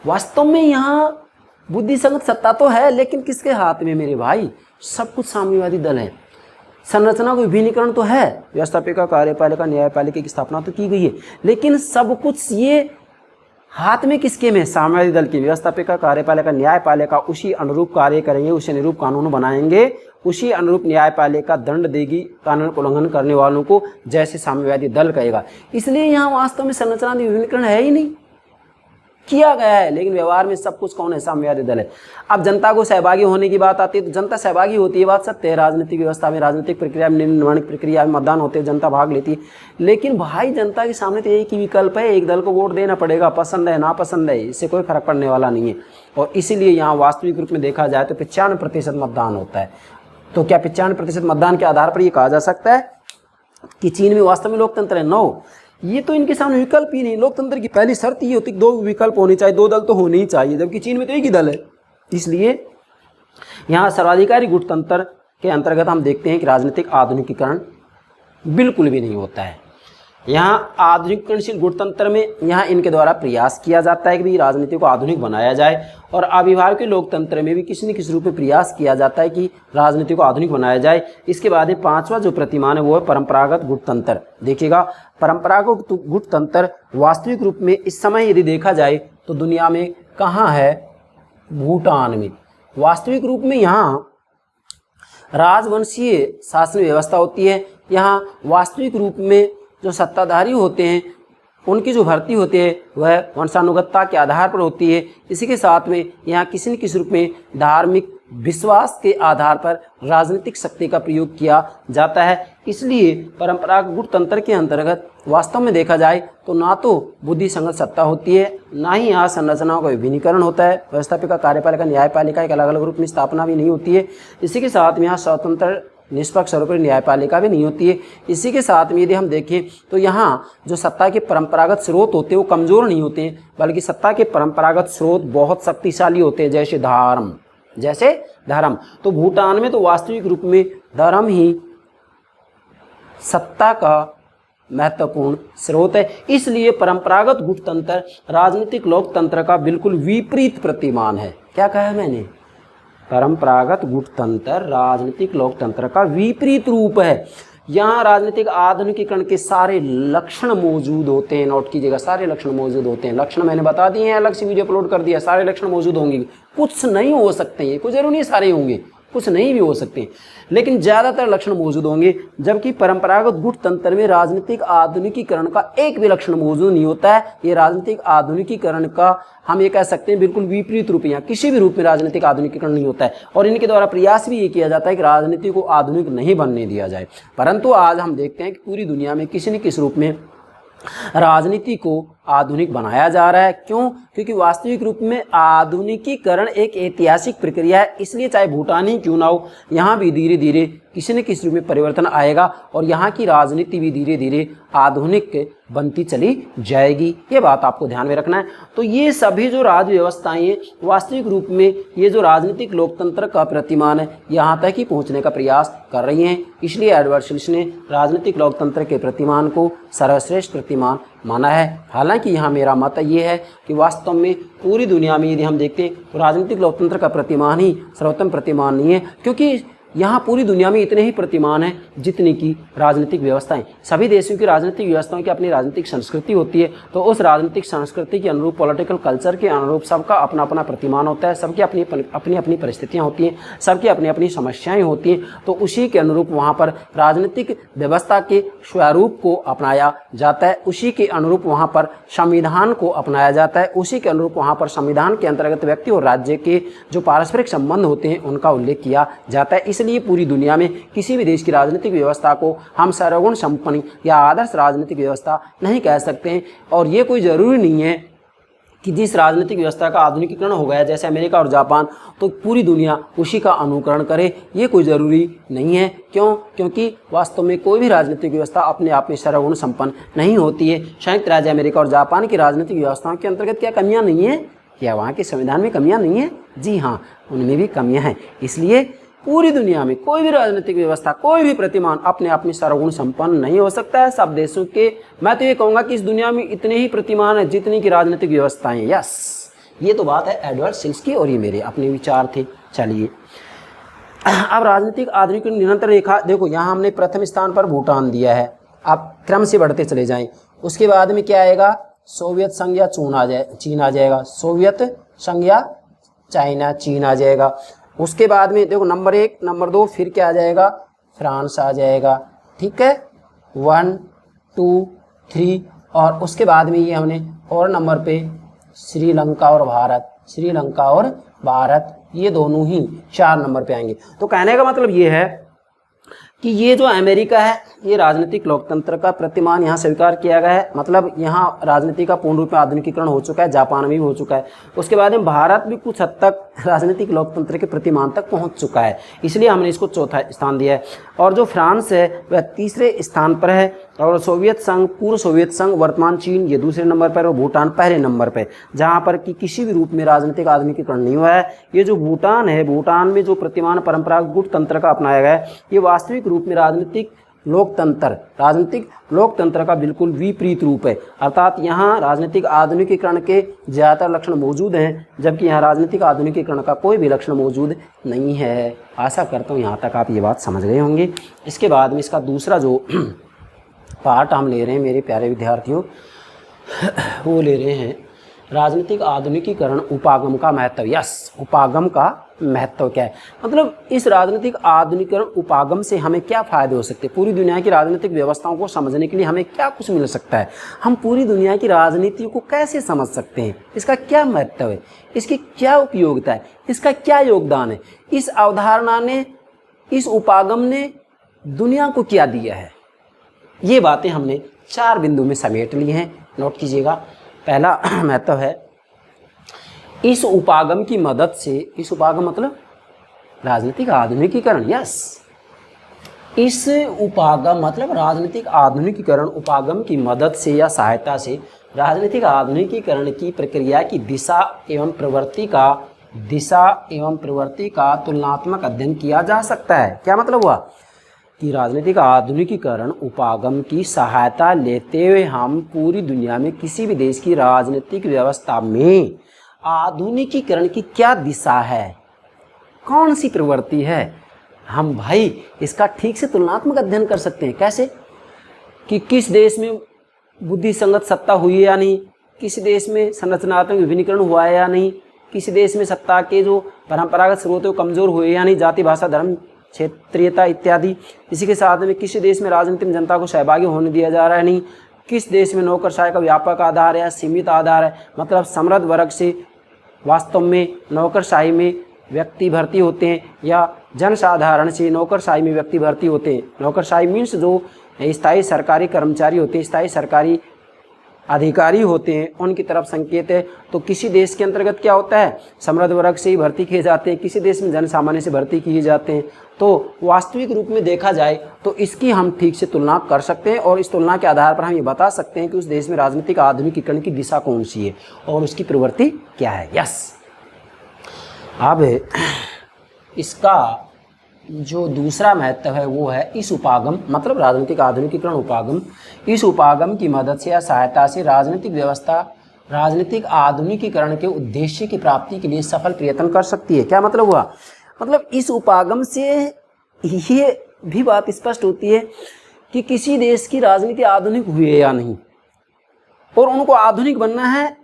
वास्तव में यहाँ बुद्धि संगत सत्ता तो है, लेकिन किसके हाथ में मेरे भाई? सब कुछ साम्यवादी दल है। संरचना को विभिन्नीकरण तो है, व्यवस्थापिका, कार्यपालिका, न्यायपालिका की स्थापना तो की गई है, लेकिन सब कुछ ये हाथ में किसके में? साम्यवादी दल की। व्यवस्थापिका, कार्यपालिका, न्यायपालिका उसी अनुरूप कार्य करेंगे, उसी अनुरूप कानून बनाएंगे, उसी अनुरूप न्यायपालिका दंड देगी कानून का उल्लंघन करने वालों को, जैसे साम्यवादी दल कहेगा। इसलिए यहाँ वास्तव में संरचना विभिन्नीकरण है ही नहीं। किया गया है, लेकिन व्यवहार में सब कुछ कौन है? साम्यवादी दल है। अब जनता को सहभागी होने की बात आती है तो जनता सहभागी होती है, बात सत्य है। राजनीतिक व्यवस्था में, राजनीतिक प्रक्रिया में, निर्माणिक प्रक्रिया में मतदान होते हैं, जनता भाग लेती है, लेकिन भाई जनता के सामने तो एक ही विकल्प है, एक दल को वोट देना पड़ेगा, पसंद है नापसंद है, इससे कोई फर्क पड़ने वाला नहीं है। और इसीलिए यहाँ वास्तविक रूप में देखा जाए तो 95% मतदान होता है। तो क्या 95% मतदान के आधार पर यह कहा जा सकता है कि चीन में वास्तव में लोकतंत्र है? नो, ये तो इनके सामने विकल्प ही नहीं। लोकतंत्र की पहली शर्त ये होती है कि 2 विकल्प होने चाहिए, 2 दल तो होने ही चाहिए, जबकि चीन में तो एक ही दल है। इसलिए यहाँ सर्वाधिकारी गुटतंत्र के अंतर्गत हम देखते हैं कि राजनीतिक आधुनिकीकरण बिल्कुल भी नहीं होता है। यहाँ आधुनिकीकरणशील गुटतंत्र में यहाँ इनके द्वारा प्रयास किया जाता है कि भाई राजनीति को आधुनिक बनाया जाए, और अभिभावकीय लोकतंत्र में भी किसी न किसी रूप में प्रयास किया जाता है कि राजनीति को आधुनिक बनाया जाए। इसके बाद में 5वां जो प्रतिमान है वो है परंपरागत गुटतंत्र। देखिएगा, परंपरागत गुटतंत्र वास्तविक रूप में इस समय यदि देखा जाए तो दुनिया में कहाँ है? भूटान में। वास्तविक रूप में यहाँ राजवंशीय शासन व्यवस्था होती है। यहाँ वास्तविक रूप में जो सत्ताधारी होते हैं उनकी जो भर्ती होती है वह वंशानुगतता के आधार पर होती है। इसी के साथ में यहाँ किसी न किसी रूप में धार्मिक विश्वास के आधार पर राजनीतिक शक्ति का प्रयोग किया जाता है। इसलिए परंपरागत गुटतंत्र के अंतर्गत वास्तव में देखा जाए तो ना तो बुद्धि संगत सत्ता होती है, ना ही यहाँ संरचनाओं का विभिन्नीकरण होता है, व्यवस्थापिका, कार्यपालिका, न्यायपालिका एक अलग अलग रूप में स्थापना भी नहीं होती है। इसी के साथ में यहाँ स्वतंत्र निष्पक्ष और न्यायपालिका भी नहीं होती है। इसी के साथ में यदि हम देखें तो यहाँ जो सत्ता के परंपरागत स्रोत होते हैं वो कमज़ोर नहीं होते हैं, बल्कि सत्ता के परंपरागत स्रोत बहुत शक्तिशाली होते हैं, जैसे धर्म। तो भूटान में तो वास्तविक रूप में धर्म ही सत्ता का महत्वपूर्ण स्रोत है। इसलिए परंपरागत गुटतंत्र राजनीतिक लोकतंत्र का बिल्कुल विपरीत प्रतिमान है। क्या कहा है मैंने? परंपरागत गुटतंत्र राजनीतिक लोकतंत्र का विपरीत रूप है। यहाँ राजनीतिक आधुनिकीकरण के सारे लक्षण मौजूद होते हैं। नोट कीजिएगा, सारे लक्षण मौजूद होते हैं। लक्षण मैंने बता दिए हैं, अलग से वीडियो अपलोड कर दिया, सारे लक्षण मौजूद होंगे। कुछ नहीं हो सकते हैं, कुछ जरूर नहीं सारे होंगे, कुछ नहीं भी हो सकते हैं, लेकिन ज़्यादातर लक्षण मौजूद होंगे। जबकि परंपरागत गुटतंत्र में राजनीतिक आधुनिकीकरण का एक भी लक्षण मौजूद नहीं होता है। ये राजनीतिक आधुनिकीकरण का हम ये कह सकते हैं बिल्कुल विपरीत रूप है। यहाँ किसी भी रूप में राजनीतिक आधुनिकीकरण नहीं होता है, और इनके द्वारा प्रयास भी ये किया जाता है कि राजनीति को आधुनिक नहीं बनने दिया जाए। परंतु आज हम देखते हैं कि पूरी दुनिया में किसी न किसी रूप में राजनीति को आधुनिक बनाया जा रहा है। क्यों? क्योंकि वास्तविक रूप में आधुनिकीकरण एक ऐतिहासिक प्रक्रिया है। इसलिए चाहे भूटान ही क्यों ना हो, यहाँ भी धीरे धीरे किसी न किसी रूप में परिवर्तन आएगा और यहाँ की राजनीति भी धीरे धीरे आधुनिक बनती चली जाएगी। ये बात आपको ध्यान में रखना है। तो ये सभी जो राज्य व्यवस्थाएं हैं वास्तविक रूप में ये जो राजनीतिक लोकतंत्र का प्रतिमान है यहाँ तक ही पहुँचने का प्रयास कर रही हैं। इसलिए एडवर्ड शिल्स ने राजनीतिक लोकतंत्र के प्रतिमान को सर्वश्रेष्ठ प्रतिमान माना है। हालांकि यहाँ मेरा मत ये है कि वास्तव में पूरी दुनिया में यदि हम देखते हैं तो राजनीतिक लोकतंत्र का प्रतिमान ही सर्वोत्तम प्रतिमान नहीं है, क्योंकि यहाँ पूरी दुनिया में इतने ही प्रतिमान हैं जितनी की राजनीतिक व्यवस्थाएं। सभी देशों की राजनीतिक व्यवस्थाओं की अपनी राजनीतिक संस्कृति होती है, तो उस राजनीतिक संस्कृति के अनुरूप, पॉलिटिकल कल्चर के अनुरूप सबका अपना अपना प्रतिमान होता है, सबकी अपनी अपनी परिस्थितियाँ होती हैं, सबकी अपनी अपनी समस्याएं होती हैं। तो उसी के अनुरूप वहाँ पर राजनीतिक व्यवस्था के स्वरूप को अपनाया जाता है, उसी के अनुरूप वहाँ पर संविधान को अपनाया जाता है, उसी के अनुरूप वहाँ पर संविधान के अंतर्गत व्यक्ति और राज्य के जो पारस्परिक संबंध होते हैं उनका उल्लेख किया जाता है। इसलिए पूरी दुनिया में किसी भी देश की राजनीतिक व्यवस्था को हम सर्वगुण संपन्न या आदर्श राजनीतिक व्यवस्था नहीं कह सकते हैं। और ये कोई ज़रूरी नहीं है कि जिस राजनीतिक व्यवस्था का आधुनिकीकरण हो गया जैसे अमेरिका और जापान, तो पूरी दुनिया उसी का अनुकरण करे, ये कोई ज़रूरी नहीं है। क्यों? क्योंकि वास्तव में कोई भी राजनीतिक व्यवस्था अपने आप में सर्वगुण संपन्न नहीं होती है। संयुक्त राज्य अमेरिका और जापान की राजनीतिक व्यवस्थाओं के अंतर्गत क्या कमियाँ नहीं है? क्या वहाँ के संविधान में कमियाँ नहीं है? जी हाँ, उनमें भी कमियाँ हैं। इसलिए पूरी दुनिया में कोई भी राजनीतिक व्यवस्था, कोई भी प्रतिमान अपने आप में सर्वगुण संपन्न नहीं हो सकता है। सब देशों के, मैं तो ये कहूँगा कि इस दुनिया में इतने ही प्रतिमान है जितनी की राजनीतिक व्यवस्थाएं। यस, ये तो बात है एडवर्ड शिल्स की और ये मेरे अपने विचार थे। चलिए अब राजनीतिक आधुनिकीकरण निरंतर रेखा, देखो यहाँ हमने प्रथम स्थान पर भूटान दिया है। आप क्रम से बढ़ते चले जाएं। उसके बाद में क्या आएगा? सोवियत संघ या चीन आ जाएगा। सोवियत संघ या चाइना, चीन आ जाएगा। उसके बाद में देखो नंबर 1, नंबर 2, फिर क्या आ जाएगा? फ्रांस आ जाएगा। ठीक है, 1, 2, 3 और उसके बाद में ये हमने और नंबर पे श्रीलंका और भारत, श्रीलंका और भारत ये दोनों ही 4 नंबर पे आएंगे। तो कहने का मतलब ये है कि ये जो अमेरिका है ये राजनीतिक लोकतंत्र का प्रतिमान यहाँ स्वीकार किया गया है, मतलब यहाँ राजनीति का पूर्ण रूप में आधुनिकीकरण हो चुका है, जापान में भी हो चुका है। उसके बाद में भारत भी कुछ हद तक राजनीतिक लोकतंत्र के प्रतिमान तक पहुँच चुका है, इसलिए हमने इसको चौथा स्थान दिया है। और जो फ्रांस है वह तीसरे स्थान पर है, और सोवियत संघ, पूर्व सोवियत संघ, वर्तमान चीन ये दूसरे नंबर पर, और भूटान पहले नंबर पर, जहाँ पर कि किसी भी रूप में राजनीतिक आधुनिकीकरण नहीं हुआ है। ये जो भूटान है, भूटान में जो प्रतिमान परंपरागत गुट तंत्र का अपनाया गया है, ये वास्तविक रूप में राजनीतिक लोकतंत्र का बिल्कुल विपरीत रूप है। अर्थात यहाँ राजनीतिक आधुनिकीकरण के ज़्यादातर लक्षण मौजूद हैं, जबकि यहाँ राजनीतिक आधुनिकीकरण का कोई भी लक्षण मौजूद नहीं है। आशा करता हूँ यहाँ तक आप ये बात समझ गए होंगे। इसके बाद में इसका दूसरा जो पार्ट हम ले रहे हैं मेरे प्यारे विद्यार्थियों, वो ले रहे हैं राजनीतिक आधुनिकीकरण उपागम का महत्व। यस, उपागम का महत्व क्या है, मतलब इस राजनीतिक आधुनिकीकरण उपागम से हमें क्या फ़ायदे हो सकते हैं, पूरी दुनिया की राजनीतिक व्यवस्थाओं को समझने के लिए हमें क्या कुछ मिल सकता है, हम पूरी दुनिया की राजनीति को कैसे समझ सकते हैं, इसका क्या महत्व है, इसकी क्या उपयोगिता है, इसका क्या योगदान है, इस अवधारणा ने, इस उपागम ने दुनिया को क्या दिया है, ये बातें हमने 4 बिंदु में समेट ली हैं। नोट कीजिएगा। पहला महत्व है इस उपागम की मदद से, इस उपागम मतलब राजनीतिक आधुनिकीकरण। यस, इस उपागम मतलब राजनीतिक आधुनिकीकरण उपागम की मदद से या सहायता से राजनीतिक आधुनिकीकरण की प्रक्रिया की दिशा एवं प्रवृत्ति का तुलनात्मक अध्ययन किया जा सकता है। क्या मतलब हुआ कि राजनीतिक आधुनिकीकरण उपागम की सहायता लेते हुए हम पूरी दुनिया में किसी भी देश की राजनीतिक व्यवस्था में आधुनिकीकरण की क्या दिशा है, कौन सी प्रवृत्ति है, हम भाई इसका ठीक से तुलनात्मक अध्ययन कर सकते हैं। कैसे कि किस देश में बुद्धि संगत सत्ता हुई है या नहीं, किस देश में संरचनात्मक विभिन्नीकरण हुआ है या नहीं, किस देश में सत्ता के जो परंपरागत स्रोत कमजोर हुए या नहीं, जाति भाषा धर्म क्षेत्रीयता इत्यादि। इसी के साथ में किसी देश में राजनीति में जनता को सहभागी होने दिया जा रहा है नहीं, किस देश में नौकरशाही का व्यापक आधार है या सीमित आधार है, मतलब समृद्ध वर्ग से वास्तव में नौकरशाही में व्यक्ति भर्ती होते हैं या जनसाधारण से नौकरशाही में व्यक्ति भर्ती होते हैं। नौकरशाही मीन्स जो स्थायी सरकारी कर्मचारी होते हैं, स्थायी सरकारी अधिकारी होते हैं, उनकी तरफ संकेत है। तो किसी देश के अंतर्गत क्या होता है, समृद्ध वर्ग से ही भर्ती किए जाते हैं, किसी देश में जन सामान्य से भर्ती किए जाते हैं। तो वास्तविक रूप में देखा जाए तो इसकी हम ठीक से तुलना कर सकते हैं और इस तुलना के आधार पर हम ये बता सकते हैं कि उस देश में राजनीतिक आधुनिकीकरण की दिशा कौन सी है और उसकी प्रवृत्ति क्या है। यस, अब इसका जो दूसरा महत्व है वो है इस उपागम मतलब राजनीतिक आधुनिकीकरण उपागम, इस उपागम की मदद से या सहायता से राजनीतिक व्यवस्था राजनीतिक आधुनिकीकरण के उद्देश्य की प्राप्ति के लिए सफल प्रयत्न कर सकती है। क्या मतलब हुआ, मतलब इस उपागम से ये भी बात स्पष्ट होती है कि किसी देश की राजनीति आधुनिक हुई है या नहीं और उनको आधुनिक बनना है,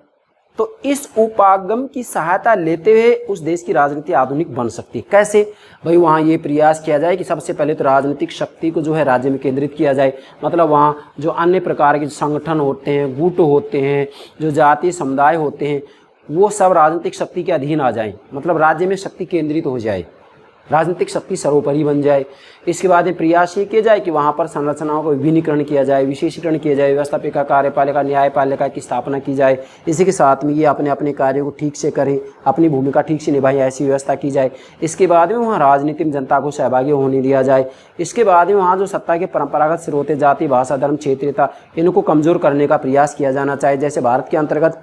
तो इस उपागम की सहायता लेते हुए उस देश की राजनीति आधुनिक बन सकती है। कैसे भाई, वहाँ ये प्रयास किया जाए कि सबसे पहले तो राजनीतिक शक्ति को जो है राज्य में केंद्रित किया जाए, मतलब वहाँ जो अन्य प्रकार के संगठन होते हैं, गुट होते हैं, जो जातीय समुदाय होते हैं, वो सब राजनीतिक शक्ति के अधीन आ जाएं, मतलब राज्य में शक्ति केंद्रित हो जाए, राजनीतिक शक्ति सर्वोपरि बन जाए। इसके बाद में प्रयास ये किया जाए कि वहाँ पर संरचनाओं को विभिन्नीकरण किया जाए, विशेषीकरण किया जाए, व्यवस्थापिका, कार्यपालिका, न्यायपालिका की स्थापना की जाए। इसी के साथ में ये अपने अपने कार्यों को ठीक से करें, अपनी भूमिका ठीक से निभाएं, ऐसी व्यवस्था की जाए। इसके बाद में वहाँ राजनीति में जनता को सहभागी होने दिया जाए। इसके बाद में वहाँ जो सत्ता के परंपरागत स्रोत, जाति भाषा धर्म क्षेत्रीयता, इनको कमज़ोर करने का प्रयास किया जाना चाहिए। जैसे भारत के अंतर्गत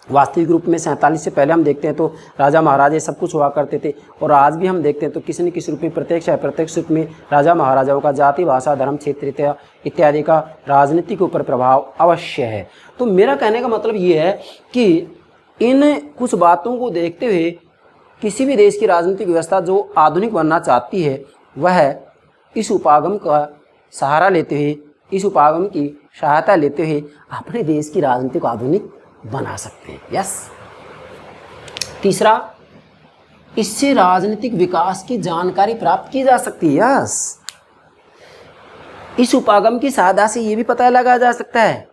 वास्तविक रूप में 47 से पहले हम देखते हैं तो राजा महाराजे सब कुछ हुआ करते थे, और आज भी हम देखते हैं तो किसी न किसी रूप में प्रत्यक्ष या अप्रत्यक्ष रूप में राजा महाराजाओं का जाति भाषा धर्म क्षेत्रीयता इत्यादि का राजनीति के ऊपर प्रभाव अवश्य है। तो मेरा कहने का मतलब ये है कि इन कुछ बातों को देखते हुए किसी भी देश की राजनीतिक व्यवस्था जो आधुनिक बनना चाहती है वह इस उपागम का सहारा लेते हुए, इस उपागम की सहायता लेते हुए अपने देश की राजनीति को आधुनिक बना सकते हैं। यस, तीसरा, इससे राजनीतिक विकास की जानकारी प्राप्त की जा सकती है। यस, इस उपागम की सहायता से ये भी पता लगा जा सकता है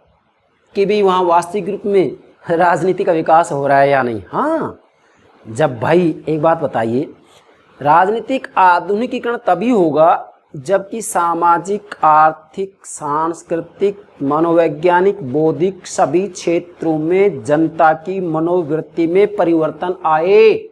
कि भाई वहाँ वास्तविक रूप में राजनीति का विकास हो रहा है या नहीं। हाँ, जब भाई एक बात बताइए, राजनीतिक आधुनिकीकरण तभी होगा जबकि सामाजिक, आर्थिक, सांस्कृतिक, मनोवैज्ञानिक, बौद्धिक सभी क्षेत्रों में जनता की मनोवृत्ति में परिवर्तन आए,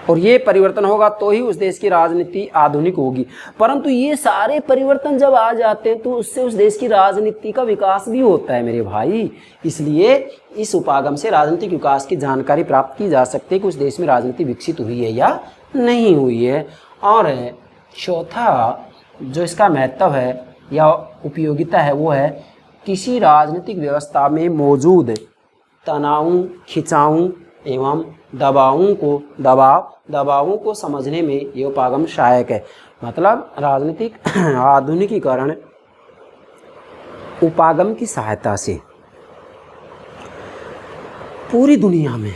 और ये परिवर्तन होगा तो ही उस देश की राजनीति आधुनिक होगी। परंतु ये सारे परिवर्तन जब आ जाते हैं तो उससे उस देश की राजनीति का विकास भी होता है मेरे भाई। इसलिए इस उपागम से राजनीतिक विकास की जानकारी प्राप्त की जा सकती है कि उस देश में राजनीति विकसित हुई है या नहीं हुई है। और चौथा जो इसका महत्व है या उपयोगिता है वो है किसी राजनीतिक व्यवस्था में मौजूद तनावों, खिंचावों एवं दबावों को समझने में ये उपागम सहायक है। मतलब राजनीतिक आधुनिकीकरण उपागम की सहायता से पूरी दुनिया में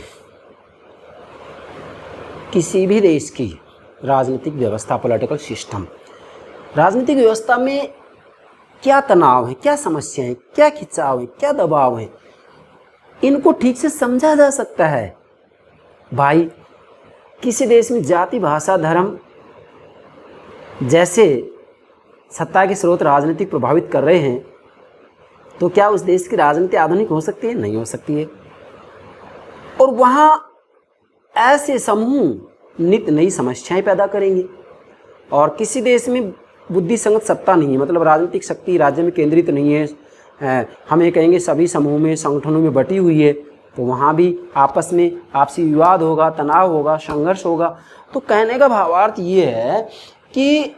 किसी भी देश की राजनीतिक व्यवस्था, पॉलिटिकल सिस्टम, राजनीतिक व्यवस्था में क्या तनाव है, क्या समस्याएं, क्या खिंचाव है, क्या दबाव है, इनको ठीक से समझा जा सकता है। भाई किसी देश में जाति, भाषा, धर्म जैसे सत्ता के स्रोत राजनीतिक प्रभावित कर रहे हैं तो क्या उस देश की राजनीति आधुनिक हो सकती है? नहीं हो सकती है। और वहाँ ऐसे समूह नित्य नई समस्याएं पैदा करेंगे। और किसी देश में बुद्धि संगत सत्ता नहीं है, मतलब राजनीतिक शक्ति राज्य में केंद्रित नहीं है, हम ये कहेंगे सभी समूह में, संगठनों में बटी हुई है, तो वहाँ भी आपस में आपसी विवाद होगा, तनाव होगा, संघर्ष होगा। तो कहने का भावार्थ ये है कि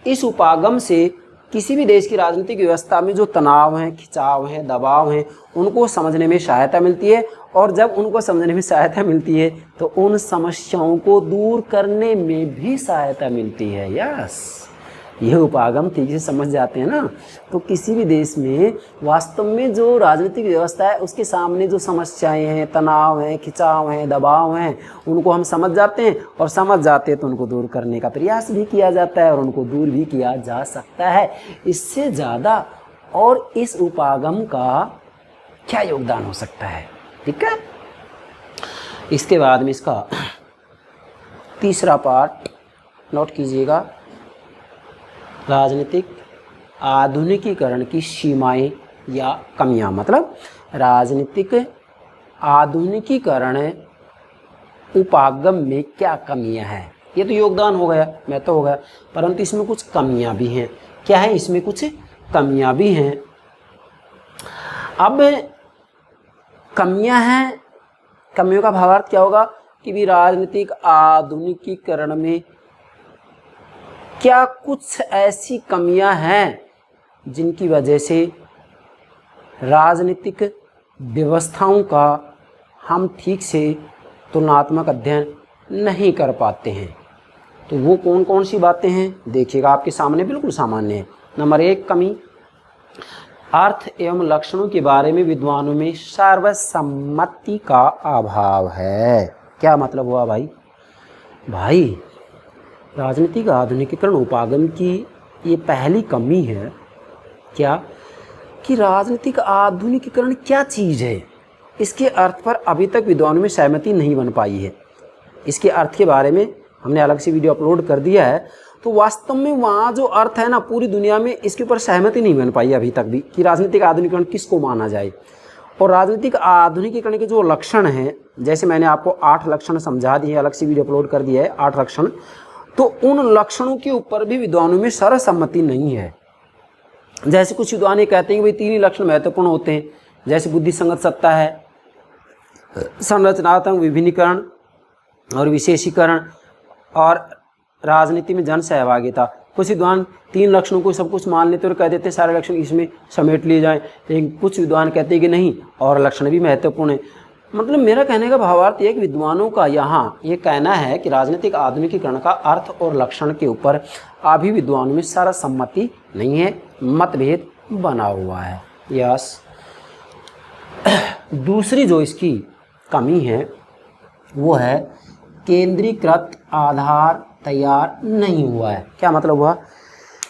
इस उपागम से किसी भी देश की राजनीतिक व्यवस्था में जो तनाव हैं, खिंचाव हैं, दबाव हैं, उनको समझने में सहायता मिलती है। और जब उनको समझने में सहायता मिलती है तो उन समस्याओं को दूर करने में भी सहायता मिलती है। यस, यह उपागम ठीक से समझ जाते हैं ना तो किसी भी देश में वास्तव में जो राजनीतिक व्यवस्था है उसके सामने जो समस्याएं हैं, तनाव हैं, खिंचाव हैं, दबाव हैं, उनको हम समझ जाते हैं। और समझ जाते हैं तो उनको दूर करने का प्रयास भी किया जाता है और उनको दूर भी किया जा सकता है। इससे ज़्यादा और इस उपागम का क्या योगदान हो सकता है? ठीक है, इसके बाद में इसका तीसरा पार्ट नोट कीजिएगा, राजनीतिक आधुनिकीकरण की सीमाएं या कमियां। मतलब राजनीतिक आधुनिकीकरण उपागम में क्या कमियां हैं? ये तो योगदान हो गया, मैं तो हो गया, परंतु इसमें कुछ कमियां भी हैं। क्या है? इसमें कुछ कमियां भी हैं। अब कमियां हैं, कमियों का भावार्थ क्या होगा कि भी राजनीतिक आधुनिकीकरण में क्या कुछ ऐसी कमियां हैं जिनकी वजह से राजनीतिक व्यवस्थाओं का हम ठीक से तुलनात्मक अध्ययन नहीं कर पाते हैं। तो वो कौन कौन सी बातें हैं देखिएगा, आपके सामने बिल्कुल सामान्य है। नंबर 1 कमी, अर्थ एवं लक्षणों के बारे में विद्वानों में सर्वसम्मति का अभाव है। क्या मतलब हुआ भाई? राजनीतिक आधुनिकीकरण उपागम की ये पहली कमी है क्या कि राजनीतिक आधुनिकीकरण क्या चीज़ है, इसके अर्थ पर अभी तक विद्वानों में सहमति नहीं बन पाई है। इसके अर्थ के बारे में हमने अलग से वीडियो अपलोड कर दिया है। तो वास्तव में वहाँ जो अर्थ है ना, पूरी दुनिया में इसके ऊपर सहमति नहीं बन पाई अभी तक भी कि राजनीतिक आधुनिकीकरण किसको माना जाए। और राजनीतिक आधुनिकीकरण के जो लक्षण हैं, जैसे मैंने आपको 8 लक्षण समझा दिए, अलग से वीडियो अपलोड कर दिया है 8 लक्षण, तो उन लक्षणों के ऊपर भी विद्वानों में सर्वसम्मति नहीं है। जैसे कुछ विद्वान कहते हैं कि भाई 3 ही लक्षण महत्वपूर्ण होते हैं, जैसे बुद्धि संगत सत्ता है, संरचनात्मक विभिन्नीकरण और विशेषीकरण, और राजनीति में जन सहभागिता। कुछ विद्वान 3 लक्षणों को सब कुछ मान लेते और कह देते सारे लक्षण इसमें समेट लिए जाएं, लेकिन कुछ विद्वान कहते हैं कि नहीं और लक्षण भी महत्वपूर्ण है। मतलब मेरा कहने का भावार्थ ये कि विद्वानों का यहाँ ये कहना है कि राजनीतिक आधुनिकीकरण का अर्थ और लक्षण के ऊपर अभी विद्वानों में सर्वसम्मति नहीं है, मतभेद बना हुआ है। यस, दूसरी जो इसकी कमी है वो है केंद्रीकृत आधार तैयार नहीं हुआ है। क्या मतलब हुआ?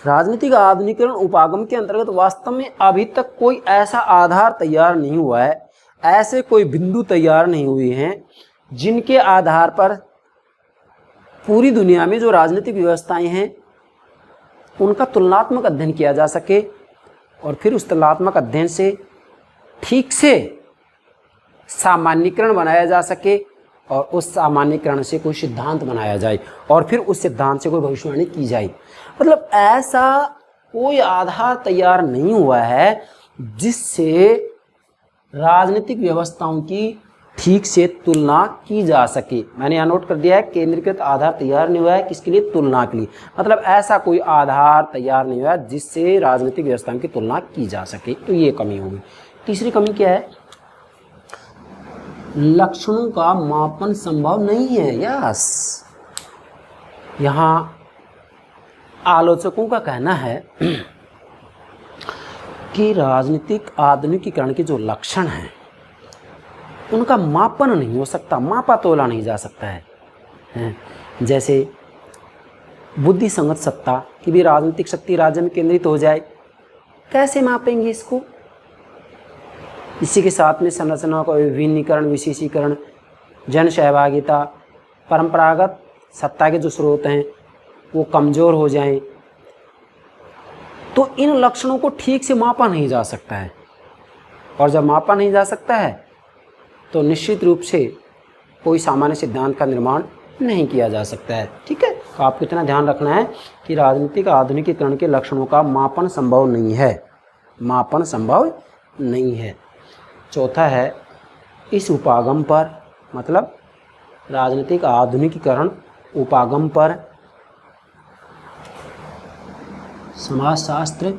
राजनीतिक आधुनिकीकरण उपागम के अंतर्गत वास्तव में अभी तक कोई ऐसा आधार तैयार नहीं हुआ है ऐसे कोई बिंदु तैयार नहीं हुए हैं जिनके आधार पर पूरी दुनिया में जो राजनीतिक व्यवस्थाएं हैं उनका तुलनात्मक अध्ययन किया जा सके और फिर उस तुलनात्मक अध्ययन से ठीक से सामान्यीकरण बनाया जा सके और उस सामान्यीकरण से कोई सिद्धांत बनाया जाए और फिर उस सिद्धांत से कोई भविष्यवाणी की जाए। मतलब ऐसा कोई आधार तैयार नहीं हुआ है जिससे राजनीतिक व्यवस्थाओं की ठीक से तुलना की जा सके। मैंने यहाँ नोट कर दिया है, केंद्रीकृत आधार तैयार नहीं हुआ है किसके लिए? तुलना के लिए। मतलब ऐसा कोई आधार तैयार नहीं हुआ है जिससे राजनीतिक व्यवस्थाओं की तुलना की जा सके, तो ये कमी होगी। तीसरी कमी क्या है? लक्षणों का मापन संभव नहीं है। यस, यहाँ आलोचकों का कहना है कि राजनीतिक आधुनिकीकरण के जो लक्षण हैं उनका मापन नहीं हो सकता, मापा तोला नहीं जा सकता है। जैसे बुद्धि संगत सत्ता कि भी राजनीतिक शक्ति राज्य में केंद्रित हो जाए, कैसे मापेंगे इसको? इसी के साथ में संरचना का विभिन्नीकरण, विशेषीकरण, जन सहभागिता, परंपरागत सत्ता के जो स्रोत हैं वो कमज़ोर हो जाएं, तो इन लक्षणों को ठीक से मापा नहीं जा सकता है। और जब मापा नहीं जा सकता है तो निश्चित रूप से कोई सामान्य सिद्धांत का निर्माण नहीं किया जा सकता है। ठीक है, तो आपको इतना ध्यान रखना है कि राजनीतिक आधुनिकीकरण के लक्षणों का मापन संभव नहीं है, मापन संभव नहीं है। चौथा है, इस उपागम पर, मतलब राजनीतिक आधुनिकीकरण उपागम पर समाजशास्त्र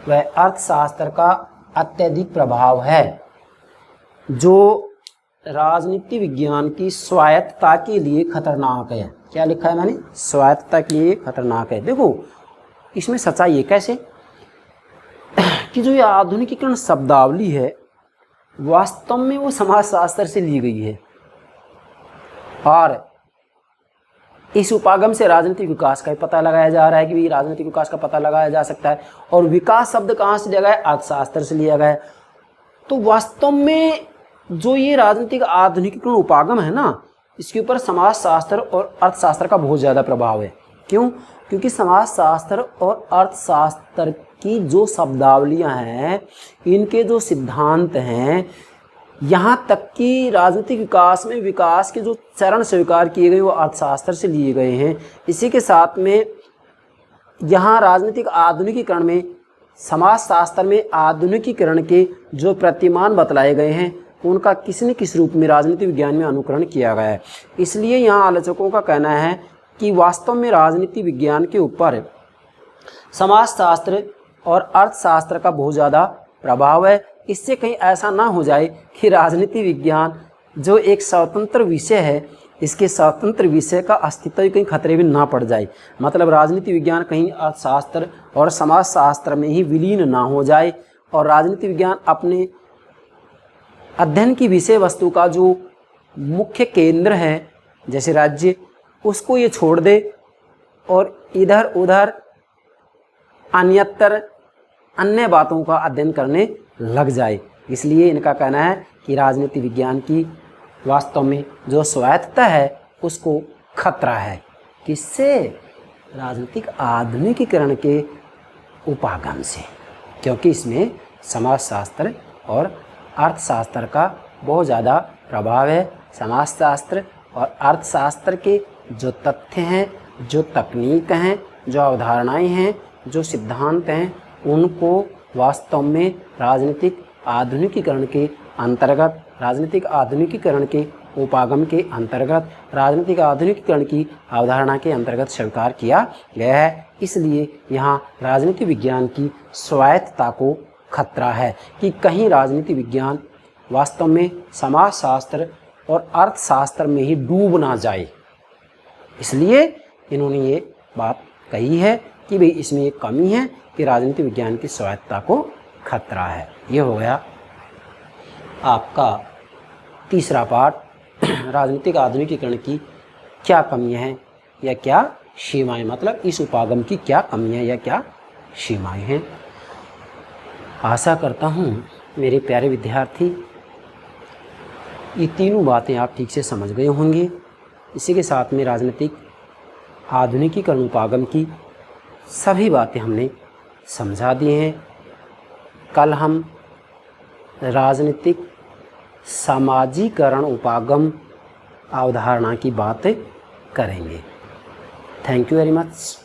व अर्थशास्त्र का अत्यधिक प्रभाव है, जो राजनीति विज्ञान की स्वायत्तता के लिए खतरनाक है। क्या लिखा है मैंने? स्वायत्तता के लिए खतरनाक है। देखो इसमें सच्चाई है कैसे कि जो ये आधुनिकीकरण शब्दावली है वास्तव में वो समाजशास्त्र से ली गई है और इस उपागम से राजनीतिक विकास का पता लगाया जा रहा है कि भाई राजनीतिक विकास का पता लगाया जा सकता है। और विकास शब्द कहाँ से लिया गया है? अर्थशास्त्र से लिया गया है। तो वास्तव में जो ये राजनीतिक आधुनिकीकरण उपागम है ना, इसके ऊपर समाजशास्त्र और अर्थशास्त्र का बहुत ज़्यादा प्रभाव है। क्यों? क्योंकि समाजशास्त्र और अर्थशास्त्र की जो शब्दावलियाँ हैं, इनके जो सिद्धांत हैं, यहाँ तक कि राजनीतिक विकास में विकास के जो चरण स्वीकार किए गए वो अर्थशास्त्र से लिए गए हैं। इसी के साथ में यहाँ राजनीतिक आधुनिकीकरण में समाजशास्त्र में आधुनिकीकरण के जो प्रतिमान बतलाए गए हैं उनका किसी न किसी रूप में राजनीति विज्ञान में अनुकरण किया गया है। इसलिए यहाँ आलोचकों का कहना है कि वास्तव में राजनीति विज्ञान के ऊपर समाजशास्त्र और अर्थशास्त्र का बहुत ज़्यादा प्रभाव है। इससे कहीं ऐसा ना हो जाए कि राजनीति विज्ञान जो एक स्वतंत्र विषय है, इसके स्वतंत्र विषय का अस्तित्व कहीं खतरे में ना पड़ जाए। मतलब राजनीति विज्ञान कहीं अर्थशास्त्र और समाजशास्त्र में ही विलीन ना हो जाए और राजनीति विज्ञान अपने अध्ययन की विषय वस्तु का जो मुख्य केंद्र है जैसे राज्य, उसको ये छोड़ दे और इधर उधर अन्यत्र अन्य बातों का अध्ययन करने लग जाए। इसलिए इनका कहना है कि राजनीति विज्ञान की वास्तव में जो स्वायत्तता है उसको खतरा है। किससे? राजनीतिक आधुनिकीकरण के उपागम से, क्योंकि इसमें समाजशास्त्र और अर्थशास्त्र का बहुत ज़्यादा प्रभाव है। समाजशास्त्र और अर्थशास्त्र के जो तथ्य हैं, जो तकनीक हैं, जो अवधारणाएं हैं, जो सिद्धांत हैं, उनको वास्तव में राजनीतिक आधुनिकीकरण के अंतर्गत, राजनीतिक आधुनिकीकरण के उपागम के अंतर्गत, राजनीतिक आधुनिकीकरण की अवधारणा के अंतर्गत स्वीकार किया गया है। इसलिए यहाँ राजनीति विज्ञान की स्वायत्तता को खतरा है कि कहीं राजनीति विज्ञान वास्तव में समाजशास्त्र और अर्थशास्त्र में ही डूब ना जाए। इसलिए इन्होंने ये बात कही है कि भाई इसमें एक कमी है कि राजनीति विज्ञान की स्वायत्तता को खतरा है। ये हो गया आपका तीसरा पार्ट, राजनीतिक आधुनिकीकरण की क्या कमियां हैं या क्या सीमाएं, मतलब इस उपागम की क्या कमियां या क्या सीमाएं हैं। आशा करता हूँ मेरे प्यारे विद्यार्थी ये तीनों बातें आप ठीक से समझ गए होंगे। इसी के साथ में राजनीतिक आधुनिकीकरण उपागम की सभी बातें हमने समझा दी हैं। कल हम राजनीतिक सामाजिकरण उपागम अवधारणा की बात करेंगे। Thank you very much.